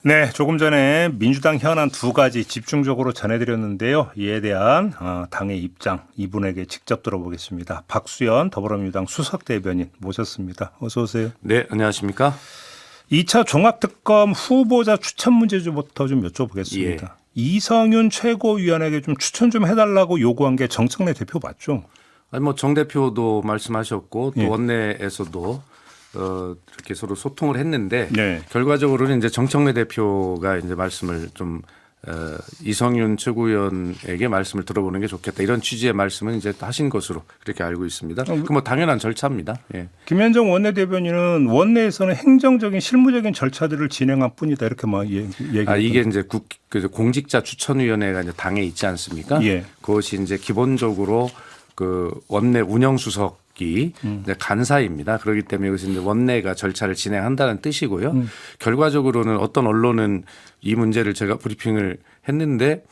네, 조금 전에 민주당 현안 두 가지 집중적으로 전해드렸는데요. 이에 대한 당의 입장 이분에게 직접 들어보겠습니다. 박수현 더불어민주당 수석대변인 모셨습니다. 어서 오세요. 네, 안녕하십니까? 2차 종합특검 후보자 추천 문제부터 좀 여쭤보겠습니다. 예. 이성윤 최고위원에게 좀 추천 좀 해달라고 요구한 게 정청래 대표 맞죠? 아니 정 대표도 말씀하셨고 또 예. 원내에서도 이렇게 서로 소통을 했는데 네. 결과적으로는 이제 정청래 대표가 이제 말씀을 좀 이성윤 최고위원에게 말씀을 들어보는 게 좋겠다 이런 취지의 말씀은 이제 하신 것으로 그렇게 알고 있습니다. 그 뭐 당연한 절차입니다. 예. 김현정 원내대변인은 원내에서는 행정적인 실무적인 절차들을 진행한 뿐이다 이렇게 막 얘기했거든요. 이게 이제 공직자 추천위원회가 이제 당에 있지 않습니까? 예. 그것이 이제 기본적으로 그 원내 운영수석이 이제 간사입니다. 그렇기 때문에 이것은 이제 원내가 절차를 진행한다는 뜻이고요. 결과적으로는 어떤 언론은 이 문제를 제가 브리핑을 했는데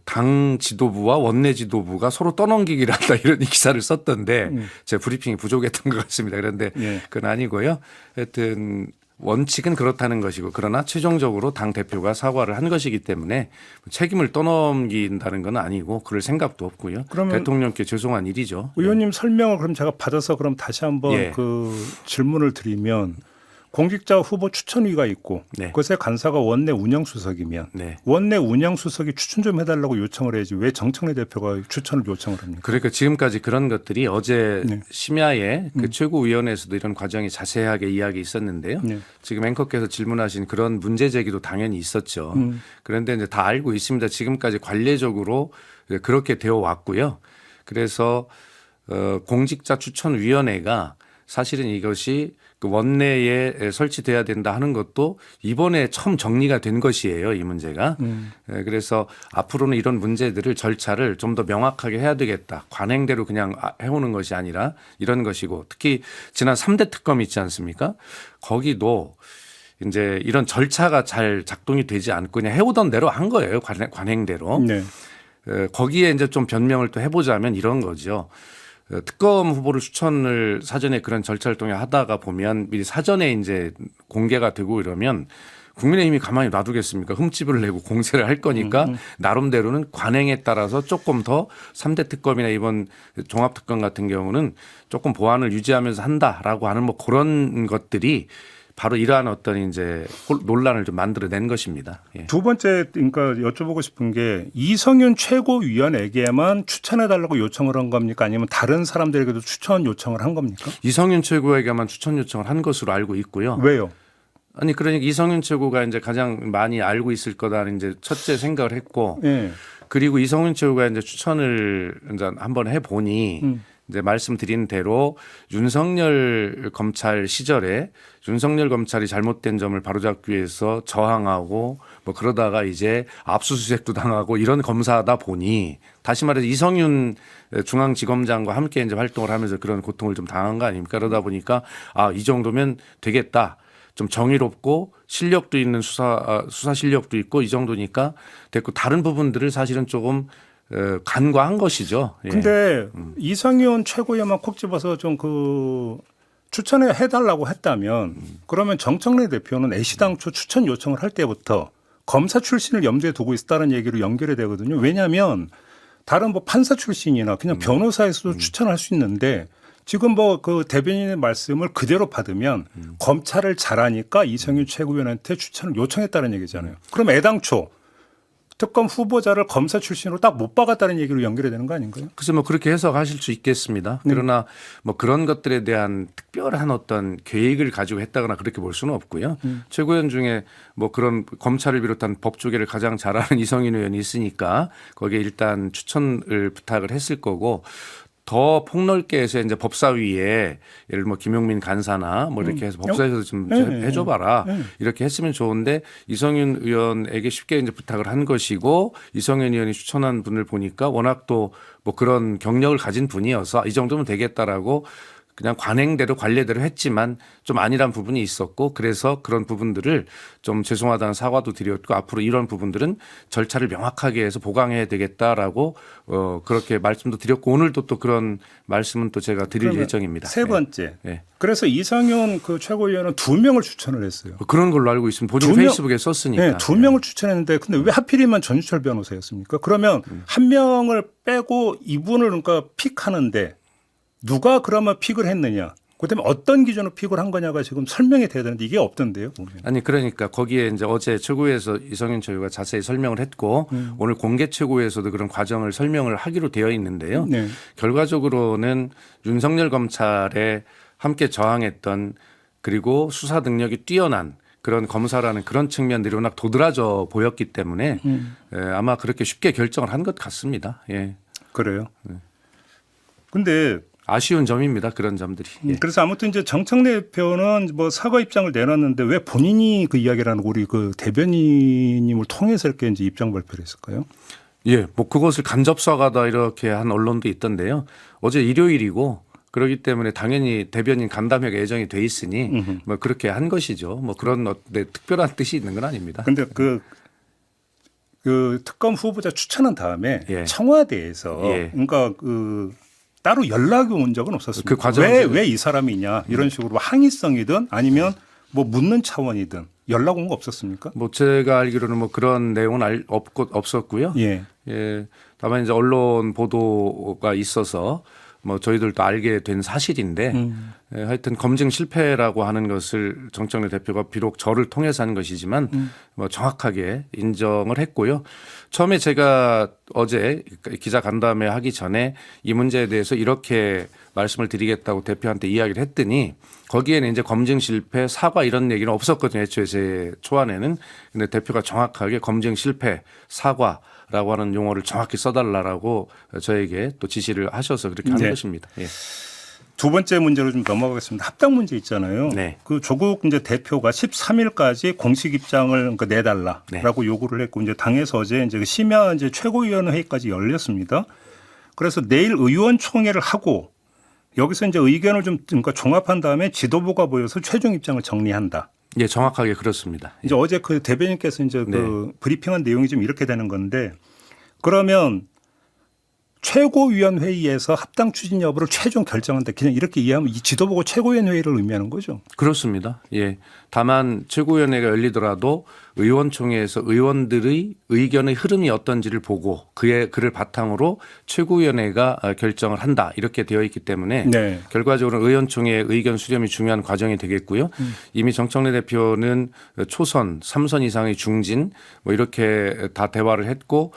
당 지도부와 원내 지도부가 서로 떠넘기기를 한다 이런 기사를 썼던데 제 브리핑이 부족했던 것 같습니다. 그런데 예. 그건 아니고요. 하여튼 원칙은 그렇다는 것이고 그러나 최종적으로 당 대표가 사과를 한 것이기 때문에 책임을 떠넘긴다는 건 아니고 그럴 생각도 없고요. 그러면 대통령께 죄송한 일이죠. 의원님 설명을 그럼 제가 받아서 그럼 다시 한번 예. 그 질문을 드리면 공직자 후보 추천위가 있고 네. 그것의 간사가 원내 운영수석이면 네. 원내 운영수석이 추천 좀 해달라고 요청을 해야지 왜 정청래 대표가 추천을 요청을 합니까? 그러니까 지금까지 그런 것들이 어제 네. 심야에 그 최고위원회에서도 이런 과정이 자세하게 이야기 있었는데요. 네. 지금 앵커께서 질문하신 그런 문제 제기도 당연히 있었죠. 그런데 이제 다 알고 있습니다. 지금까지 관례적으로 그렇게 되어 왔고요. 그래서 공직자 추천위원회가 사실은 이것이 그 원내에 설치돼야 된다 하는 것도 이번에 처음 정리가 된 것이에요. 이 문제가. 그래서 앞으로는 이런 문제들을 절차를 좀 더 명확하게 해야 되겠다. 관행대로 그냥 해오는 것이 아니라 이런 것이고 특히 지난 3대 특검 있지 않습니까? 거기도 이제 이런 절차가 잘 작동이 되지 않고 그냥 해오던 대로 한 거예요. 관행대로. 네. 거기에 이제 좀 변명을 또 해보자면 이런 거죠. 특검 후보를 추천을 사전에 그런 절차를 통해 하다가 보면 미리 사전에 이제 공개가 되고 이러면 국민의힘이 가만히 놔두겠습니까? 흠집을 내고 공세를 할 거니까 나름대로는 관행에 따라서 조금 더 3대 특검이나 이번 종합특검 같은 경우는 조금 보완을 유지하면서 한다라고 하는 뭐 그런 것들이 바로 이러한 어떤 이제 논란을 좀 만들어낸 것입니다. 예. 두 번째 그러니까 여쭤보고 싶은 게 이성윤 최고위원에게만 추천해달라고 요청을 한 겁니까? 아니면 다른 사람들에게도 추천 요청을 한 겁니까? 이성윤 최고에게만 추천 요청을 한 것으로 알고 있고요. 왜요? 아니 그러니까 이성윤 최고가 이제 가장 많이 알고 있을 거다는 이제 첫째 생각을 했고 예. 그리고 이성윤 최고가 이제 추천을 이제 한번 해 보니 이제 말씀드린 대로 윤석열 검찰 시절에 윤석열 검찰이 잘못된 점을 바로잡기 위해서 저항하고 뭐 그러다가 이제 압수수색도 당하고 이런 검사다 보니 다시 말해서 이성윤 중앙지검장과 함께 이제 활동을 하면서 그런 고통을 좀 당한 거 아닙니까? 그러다 보니까 이 정도면 되겠다. 좀 정의롭고 실력도 있는 수사 실력도 있고 이 정도니까 됐고 다른 부분들을 사실은 조금 간과한 것이죠. 예. 근데 이성윤 최고위원만 콕 집어서 좀 그 추천해 해달라고 했다면 그러면 정청래 대표는 애시당초 추천 요청을 할 때부터 검사 출신을 염두에 두고 있다는 얘기로 연결이 되거든요. 왜냐하면 다른 뭐 판사 출신이나 그냥 변호사에서도 추천할 수 있는데 지금 뭐 그 대변인의 말씀을 그대로 받으면 검찰을 잘하니까 이성윤 최고위원한테 추천을 요청했다는 얘기잖아요. 그럼 애당초 특검 후보자를 검사 출신으로 딱 못 박았다는 얘기로 연결이 되는 거 아닌가요? 글쎄 뭐 그렇게 해석하실 수 있겠습니다. 그러나 뭐 그런 것들에 대한 특별한 어떤 계획을 가지고 했다거나 그렇게 볼 수는 없고요. 최고위원 중에 뭐 그런 검찰을 비롯한 법 조계를 가장 잘하는 이성윤 의원이 있으니까 거기에 일단 추천을 부탁을 했을 거고 더 폭넓게 해서 이제 법사위에 예를 뭐 김용민 간사나 뭐 이렇게 해서 법사위에서 좀 해줘봐라 이렇게 했으면 좋은데 이성윤 의원에게 쉽게 이제 부탁을 한 것이고 이성윤 의원이 추천한 분을 보니까 워낙 또 뭐 그런 경력을 가진 분이어서 이 정도면 되겠다라고 그냥 관행대로 관례대로 했지만 좀 아니란 부분이 있었고 그래서 그런 부분들을 좀 죄송하다는 사과도 드렸고 앞으로 이런 부분들은 절차를 명확하게 해서 보강해야 되겠다라고 그렇게 말씀도 드렸고 오늘도 또 그런 말씀은 또 제가 드릴 예정입니다. 세 번째. 네. 그래서 이상현 그 최고위원은 2명을 추천을 했어요. 그런 걸로 알고 있습니다. 본인 페이스북에 썼으니까. 네, 2명을 추천했는데 근데 왜 하필이면 전유철 변호사였습니까? 그러면 한 명을 빼고 이분을 그러니까 픽하는데 누가 그러면 픽을 했느냐? 그다음에 어떤 기준으로 픽을 한 거냐가 지금 설명이 돼야 되는데 이게 없던데요. 보면. 아니 그러니까 거기에 이제 어제 최고위에서 이성윤 최고가 자세히 설명을 했고 오늘 공개 최고위에서도 그런 과정을 설명을 하기로 되어 있는데요. 네. 결과적으로는 윤석열 검찰에 함께 저항했던 그리고 수사 능력이 뛰어난 그런 검사라는 그런 측면들이 워낙 도드라져 보였기 때문에 아마 그렇게 쉽게 결정을 한 것 같습니다. 예. 그래요. 근데 아쉬운 점입니다. 그런 점들이. 예. 그래서 아무튼 이제 정청래 대표는 뭐 사과 입장을 내놨는데 왜 본인이 그 이야기를 하는 우리 그 대변인님을 통해서 이렇게 이제 입장 발표를 했을까요? 예, 뭐 그것을 간접사과다 이렇게 한 언론도 있던데요. 어제 일요일이고 그렇기 때문에 당연히 대변인 간담회가 예정이 돼 있으니 뭐 그렇게 한 것이죠. 뭐 그런 특별한 뜻이 있는 건 아닙니다. 근데 그 특검 후보자 추천한 다음에 예. 청와대에서 예. 그러니까 그 따로 연락이 온 적은 없었습니다. 그 과정은 왜 이 사람이냐 이런 식으로 항의성이든 아니면 뭐 묻는 차원이든 연락 온 거 없었습니까? 뭐 제가 알기로는 뭐 그런 내용은 없었고요. 예. 예. 다만 이제 언론 보도가 있어서 뭐 저희들도 알게 된 사실인데 예, 하여튼 검증 실패라고 하는 것을 정청래 대표가 비록 저를 통해서 한 것이지만 뭐 정확하게 인정을 했고요. 처음에 제가 어제 기자 간담회 하기 전에 이 문제에 대해서 이렇게 말씀을 드리겠다고 대표한테 이야기를 했더니 거기에는 이제 검증 실패, 사과 이런 얘기는 없었거든요. 애초에 제 초안에는. 근데 대표가 정확하게 검증 실패, 사과라고 하는 용어를 정확히 써달라고 저에게 또 지시를 하셔서 그렇게 한 네. 것입니다. 예. 두 번째 문제로 좀 넘어가겠습니다. 합당 문제 있잖아요. 네. 그 조국 이제 대표가 13일까지 공식 입장을 그러니까 내달라라고 요구를 했고 이제 당에서 어제 이제 심야 이제 최고위원 회의까지 열렸습니다. 그래서 내일 의원총회를 하고 여기서 이제 의견을 좀 그러니까 종합한 다음에 지도부가 모여서 최종 입장을 정리한다. 예, 정확하게 그렇습니다. 이제 어제 그 대변인께서 이제 네. 그 브리핑한 내용이 좀 이렇게 되는 건데 그러면 최고위원 회의에서 합당 추진 여부를 최종 결정한다. 그냥 이렇게 이해하면 이 지도부가 최고위원 회의를 의미하는 거죠. 그렇습니다. 예. 다만 최고위원회가 열리더라도 의원총회에서 의원들의 의견의 흐름이 어떤지를 보고 그를 바탕으로 최고위원회가 결정을 한다 이렇게 되어 있기 때문에 네. 결과적으로 의원총회의 의견 수렴이 중요한 과정이 되겠고요. 이미 정청래 대표는 초선, 3선 이상의 중진 뭐 이렇게 다 대화를 했고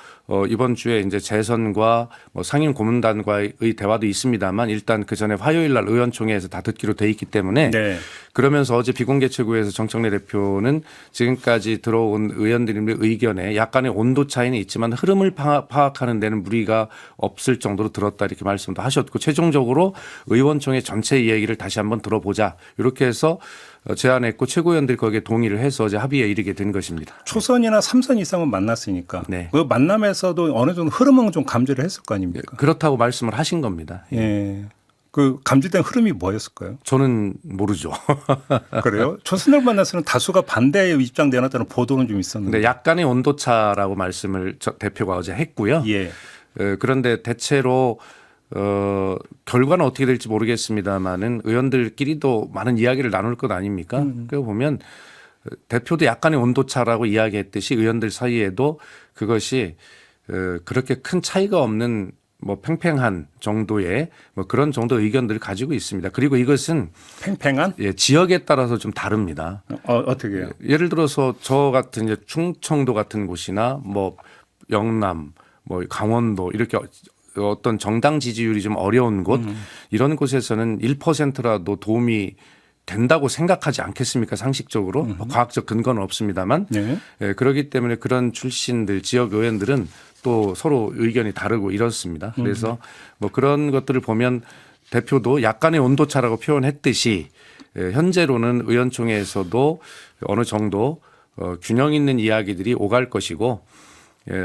이번 주에 이제 재선과 뭐 상임 고문단과의 대화도 있습니다만 일단 그 전에 화요일 날 의원총회에서 다 듣기로 돼 있기 때문에 네. 그러면서 어제 비공개 최고에서 정청래 대표는 지금까지 들어온 의원들의 의견에 약간의 온도 차이는 있지만 흐름을 파악하는 데는 무리가 없을 정도로 들었다 이렇게 말씀도 하셨고 최종적으로 의원총회 전체 이야기를 다시 한번 들어보자 이렇게 해서 제안했고 최고위원들이 거기에 동의를 해서 어제 합의에 이르게 된 것입니다. 초선이나 3선 이상은 만났으니까 네. 그 만남에서도 어느 정도 흐름은 좀 감지를 했을 거 아닙니까? 그렇다고 말씀을 하신 겁니다. 예. 그 감지된 흐름이 뭐였을까요? 저는 모르죠. 그래요? 초선을 만나서는 다수가 반대의 입장 내놨다는 보도는 좀 있었는데. 근데 약간의 온도차라고 말씀을 대표가 어제 했고요. 예. 그런데 대체로 결과는 어떻게 될지 모르겠습니다만은 의원들끼리도 많은 이야기를 나눌 것 아닙니까? 그거 보면 대표도 약간의 온도차라고 이야기했듯이 의원들 사이에도 그것이 그렇게 큰 차이가 없는 뭐 팽팽한 정도의 뭐 그런 정도 의견들을 가지고 있습니다. 그리고 이것은 팽팽한? 예, 지역에 따라서 좀 다릅니다. 어떻게요? 예를 들어서 저 같은 이제 충청도 같은 곳이나 뭐 영남, 뭐 강원도 이렇게 어떤 정당 지지율이 좀 어려운 곳 이런 곳에서는 1%라도 도움이 된다고 생각하지 않겠습니까? 상식적으로 뭐 과학적 근거는 없습니다만 네. 예, 그렇기 때문에 그런 출신들 지역 의원들은 또 서로 의견이 다르고 이렇습니다. 그래서 뭐 그런 것들을 보면 대표도 약간의 온도차라고 표현했듯이 현재로는 의원총회에서도 어느 정도 균형 있는 이야기들이 오갈 것이고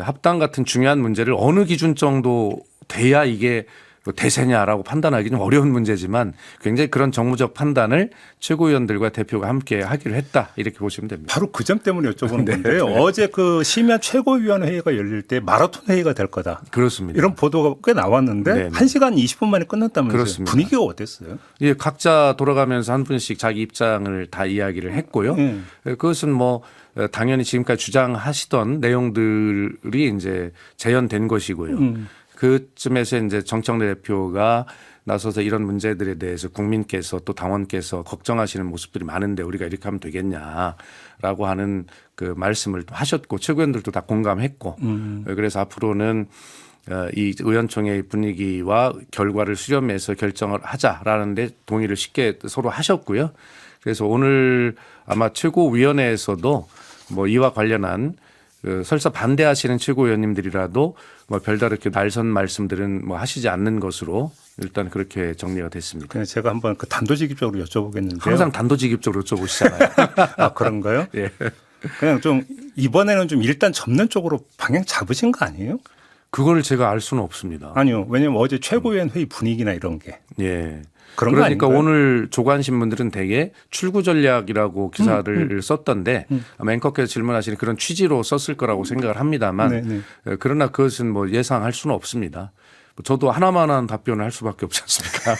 합당 같은 중요한 문제를 어느 기준 정도 돼야 이게 대세냐라고 판단하기 좀 어려운 문제지만 굉장히 그런 정무적 판단을 최고위원들과 대표가 함께 하기로 했다 이렇게 보시면 됩니다. 바로 그 점 때문에 여쭤보는 네. 건데요. 어제 그 심야 최고위원회의가 열릴 때 마라톤 회의가 될 거다. 그렇습니다. 이런 보도가 꽤 나왔는데 네네. 1시간 20분 만에 끝났다면서요. 그렇습니다. 분위기가 어땠어요? 예, 각자 돌아가면서 한 분씩 자기 입장을 다 이야기를 했고요. 그것은 뭐 당연히 지금까지 주장하시던 내용들이 이제 재현된 것이고요. 그쯤에서 이제 정청래 대표가 나서서 이런 문제들에 대해서 국민께서 또 당원께서 걱정하시는 모습들이 많은데 우리가 이렇게 하면 되겠냐라고 하는 그 말씀을 하셨고 최고위원들도 다 공감했고 그래서 앞으로는 이 의원총회의 분위기와 결과를 수렴해서 결정을 하자라는 데 동의를 쉽게 서로 하셨고요. 그래서 오늘 아마 최고위원회에서도 뭐 이와 관련한 설사 반대하시는 최고위원님들이라도 뭐 별다르게 날선 말씀들은 뭐 하시지 않는 것으로 일단 그렇게 정리가 됐습니다. 그냥 제가 한번 그 단도직입적으로 여쭤보겠는데요. 항상 단도직입적으로 여쭤보시잖아요. 아 그런가요? 예. 그냥 좀 이번에는 좀 일단 접는 쪽으로 방향 잡으신 거 아니에요? 그걸 제가 알 수는 없습니다. 아니요. 왜냐면 어제 최고위원 회의 분위기나 이런 게 예. 그런 거 그러니까 아닌가요? 오늘 조간신문들은 되게 출구 전략이라고 기사를 썼던데 아마 앵커께서 질문하시는 그런 취지로 썼을 거라고 생각을 합니다만 네네. 그러나 그것은 뭐 예상할 수는 없습니다. 저도 하나만한 답변을 할 수밖에 없지 않습니까?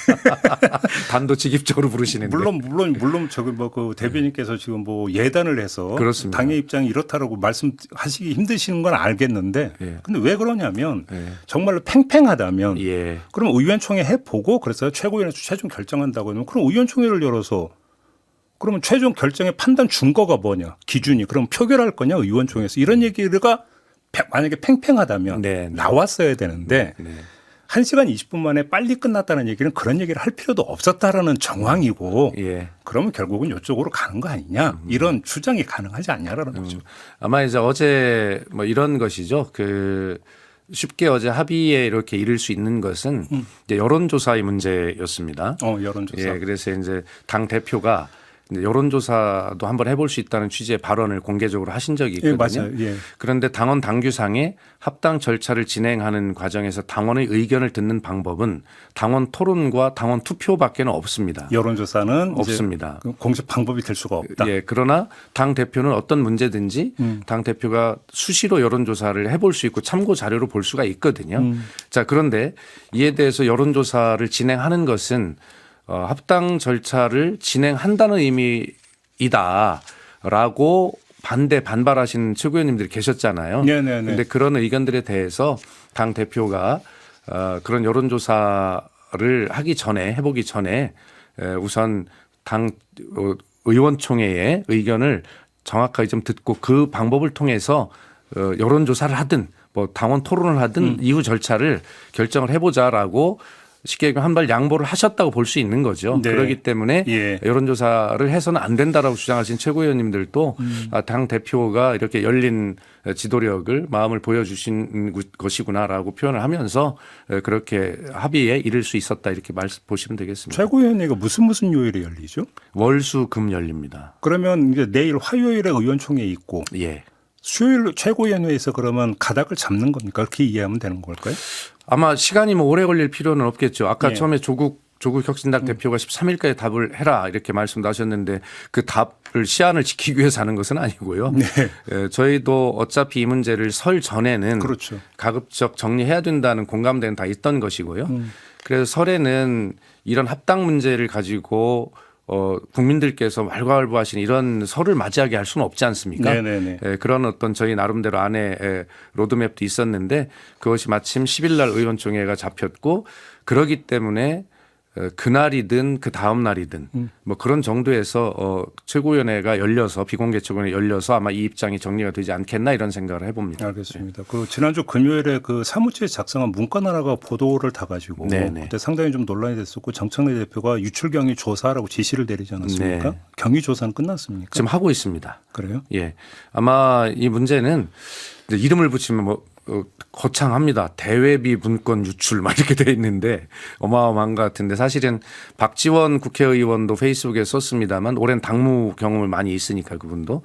단도직입적으로 부르시는데. 물론 저기 뭐 그 대변인께서 지금 뭐 예단을 해서 그렇습니다. 당의 입장이 이렇다라고 말씀하시기 힘드시는 건 알겠는데 예. 근데 왜 그러냐면 예. 정말로 팽팽하다면 예. 그럼 의원총회 해보고 그래서 최고위원회에서 최종 결정한다고 하면 그럼 의원총회를 열어서 그러면 최종 결정의 판단 준거가 뭐냐 기준이 그럼 표결할 거냐 의원총회에서 이런 얘기가 만약에 팽팽하다면 네. 나왔어야 되는데 네. 1시간 20분 만에 빨리 끝났다는 얘기는 그런 얘기를 할 필요도 없었다라는 정황이고 예. 그러면 결국은 이쪽으로 가는 거 아니냐 이런 주장이 가능하지 않냐라는 거죠. 아마 이제 어제 뭐 이런 것이죠. 쉽게 어제 합의에 이렇게 이를 수 있는 것은 이제 여론조사의 문제였습니다. 여론조사. 예, 그래서 이제 당 대표가 이제 여론조사도 한번 해볼 수 있다는 취지의 발언을 공개적으로 하신 적이 예, 있거든요. 맞아요. 예. 그런데 당원 당규상에 합당 절차를 진행하는 과정에서 당원의 의견을 듣는 방법은 당원 토론과 당원 투표밖에는 없습니다. 여론조사는 없습니다. 이제 공식 방법이 될 수가 없다. 예, 그러나 당 대표는 어떤 문제든지 당 대표가 수시로 여론조사를 해볼 수 있고 참고 자료로 볼 수가 있거든요. 자, 그런데 이에 대해서 여론조사를 진행하는 것은 합당 절차를 진행한다는 의미이다라고 반발하시는 최고위원님들이 계셨잖아요. 네네네. 그런데 그런 의견들에 대해서 당 대표가 그런 여론조사를 해보기 전에 우선 당 의원총회의 의견을 정확하게 좀 듣고 그 방법을 통해서 여론조사를 하든 뭐 당원 토론을 하든 이후 절차를 결정을 해보자라고 쉽게 얘기하면 한 발 양보를 하셨다고 볼 수 있는 거죠. 네. 그렇기 때문에 예. 여론조사를 해서는 안 된다라고 주장하신 최고위원님들도 당 대표가 이렇게 열린 지도력을 마음을 보여주신 것이구나라고 표현을 하면서 그렇게 합의에 이를 수 있었다 이렇게 보시면 되겠습니다. 최고위원회가 무슨 요일에 열리죠? 월수금 열립니다. 그러면 이제 내일 화요일에 의원총회 있고 예. 수요일 최고위원회에서 그러면 가닥을 잡는 겁니까? 그렇게 이해하면 되는 걸까요? 아마 시간이 뭐 오래 걸릴 필요는 없겠죠. 아까 예. 처음에 조국 혁신당 대표가 13일까지 답을 해라 이렇게 말씀도 하셨는데 그 답을 시한을 지키기 위해서 하는 것은 아니고요. 네. 저희도 어차피 이 문제를 설 전에는 그렇죠. 가급적 정리해야 된다는 공감대는 다 있던 것이고요. 그래서 설에는 이런 합당 문제를 가지고 국민들께서 왈가왈부하시는 이런 설을 맞이하게 할 수는 없지 않습니까? 네네네. 그런 어떤 저희 나름대로 안에 로드맵도 있었는데 그것이 마침 10일 날 의원총회가 잡혔고 그러기 때문에 그날이든 그 다음 날이든 뭐 그런 정도에서 최고위원회가 열려서 비공개 최고위원회 열려서 아마 이 입장이 정리가 되지 않겠나 이런 생각을 해봅니다. 알겠습니다. 그 지난주 금요일에 그 사무처에 작성한 문건 하나가 보도를 다 가지고 네네. 그때 상당히 좀 논란이 됐었고 정청래 대표가 유출 경위 조사하라고 지시를 내리지 않았습니까? 네. 경위 조사는 끝났습니까? 지금 하고 있습니다. 그래요? 예, 아마 이 문제는 이제 이름을 붙이면 뭐 거창합니다. 대외비 문건 유출 막 이렇게 돼 있는데 어마어마한 것 같은데 사실은 박지원 국회의원도 페이스북에 썼습니다만 오랜 당무 경험을 많이 있으니까 그분도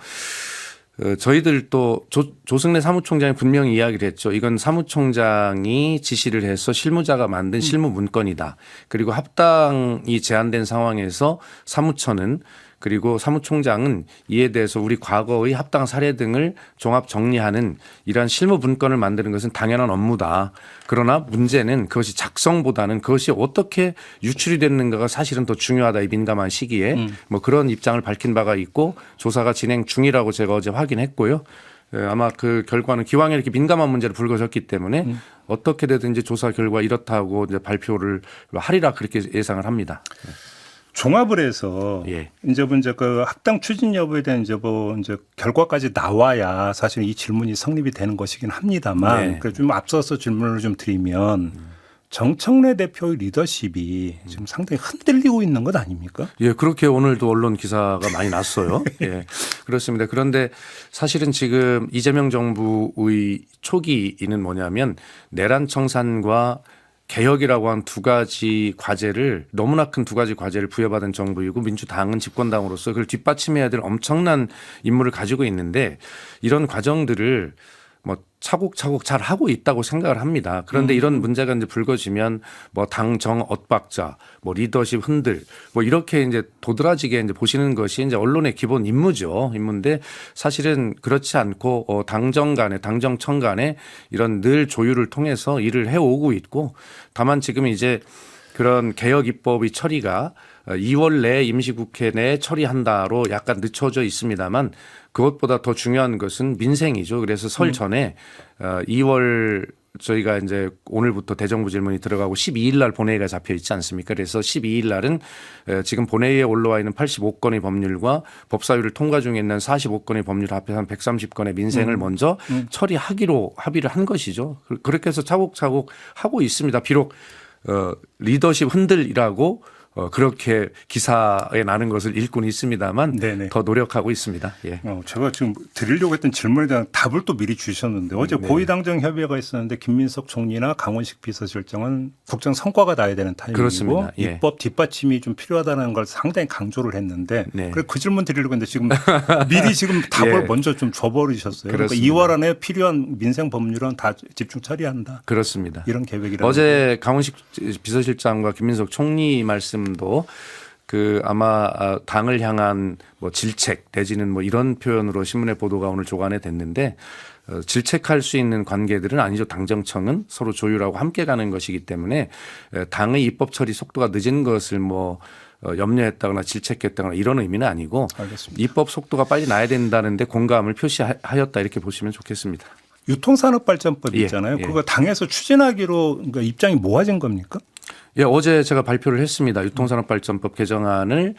저희들 또 조승래 사무총장이 분명히 이야기를 했죠. 이건 사무총장이 지시를 해서 실무자가 만든 실무 문건이다. 그리고 합당이 제한된 상황에서 사무처는 그리고 사무총장은 이에 대해서 우리 과거의 합당 사례 등을 종합 정리하는 이러한 실무 문건을 만드는 것은 당연한 업무다. 그러나 문제는 그것이 작성보다는 그것이 어떻게 유출이 됐는가가 사실은 더 중요하다. 이 민감한 시기에 뭐 그런 입장을 밝힌 바가 있고 조사가 진행 중이라고 제가 어제 확인했고요. 아마 그 결과는 기왕에 이렇게 민감한 문제를 불거졌기 때문에 어떻게 되든지 조사 결과 이렇다고 이제 발표를 하리라 그렇게 예상을 합니다. 종합을 해서 예. 이제 그 합당 추진 여부에 대한 이제 결과까지 나와야 사실 이 질문이 성립이 되는 것이긴 합니다만 네. 그래서 좀 앞서서 질문을 좀 드리면 정청래 대표의 리더십이 지금 상당히 흔들리고 있는 것 아닙니까? 예, 그렇게 오늘도 언론 기사가 많이 났어요. 예, 그렇습니다. 그런데 사실은 지금 이재명 정부의 초기는 뭐냐면 내란 청산과 개혁이라고 한 두 가지 과제를 너무나 큰 두 가지 과제를 부여받은 정부이고 민주당은 집권당으로서 그걸 뒷받침해야 될 엄청난 임무를 가지고 있는데 이런 과정들을 뭐 차곡차곡 잘 하고 있다고 생각을 합니다. 그런데 이런 문제가 이제 불거지면 뭐 당정 엇박자, 뭐 리더십 흔들, 뭐 이렇게 이제 도드라지게 이제 보시는 것이 이제 언론의 기본 임무죠. 임무인데 사실은 그렇지 않고 당정 간에 당정청 간에 이런 늘 조율을 통해서 일을 해오고 있고 다만 지금 이제 그런 개혁 입법의 처리가 2월 내에 임시국회 내에 처리한다로 약간 늦춰져 있습니다만 그것보다 더 중요한 것은 민생이죠. 그래서 설 전에 2월 저희가 이제 오늘부터 대정부 질문이 들어가고 12일 날 본회의가 잡혀 있지 않습니까? 그래서 12일 날은 지금 본회의에 올라와 있는 85건의 법률과 법사위를 통과 중에 있는 45건의 법률 합해서 한 130건의 민생을 먼저 처리하기로 합의를 한 것이죠. 그렇게 해서 차곡차곡 하고 있습니다. 비록 리더십 흔들이라고 그렇게 기사에 나는 것을 읽고는 있습니다만 네네. 더 노력하고 있습니다. 예. 제가 지금 드리려고 했던 질문에 대한 답을 또 미리 주셨는데 어제 네. 고위당정 협의회가 있었는데 김민석 총리나 강원식 비서실장은 국정 성과가 나야 되는 타이밍이고 그렇습니다. 예. 입법 뒷받침이 좀 필요하다는 걸 상당히 강조를 했는데 네. 그래 그 질문 드리려고 했는데 지금 미리 지금 답을 예. 먼저 좀 줘버리셨어요. 그러니까 그렇습니다. 2월 안에 필요한 민생 법률은 다 집중 처리한다. 그렇습니다. 이런 계획이라는 어제 강원식 비서실장과 김민석 총리 말씀도 그 아마 당을 향한 뭐 질책 내지는 뭐 이런 표현으로 신문의 보도가 오늘 조간에 됐는데 질책할 수 있는 관계들은 아니죠. 당정청은 서로 조율하고 함께 가는 것이기 때문에 당의 입법 처리 속도가 늦은 것을 뭐 염려했다거나 질책했다거나 이런 의미는 아니고 알겠습니다. 입법 속도가 빨리 나야 된다는데 공감을 표시하였다 이렇게 보시면 좋겠습니다. 유통산업발전법 예, 있잖아요. 예. 그거 당에서 추진하기로 그러니까 입장이 모아진 겁니까? 예, 어제 제가 발표를 했습니다. 유통산업발전법 개정안을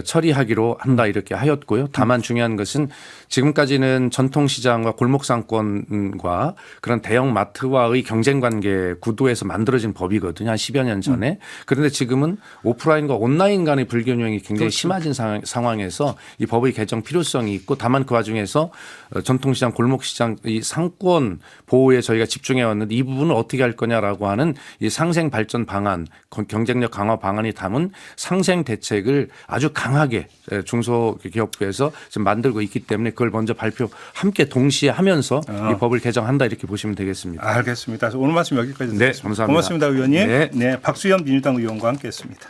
처리하기로 한다 이렇게 하였고요. 다만 중요한 것은 지금까지는 전통시장과 골목상권과 그런 대형 마트와의 경쟁관계 구도에서 만들어진 법이거든요. 한 10여 년 전에. 그런데 지금은 오프라인과 온라인 간의 불균형이 굉장히 심해진 상황에서 이 법의 개정 필요성이 있고 다만 그 와중에서 전통시장, 골목시장 이 상권 보호에 저희가 집중해 왔는데 이 부분을 어떻게 할 거냐라고 하는 이 상생 발전 방안, 경쟁력 강화 방안이 담은 상생 대책을 아주 강하게 중소기업부에서 지금 만들고 있기 때문에 그걸 먼저 발표 함께 동시에 하면서 이 법을 개정한다 이렇게 보시면 되겠습니다. 알겠습니다. 오늘 말씀 여기까지 네, 듣겠습니다. 감사합니다. 고맙습니다, 의원님. 네. 네, 박수현 민주당 의원과 함께했습니다.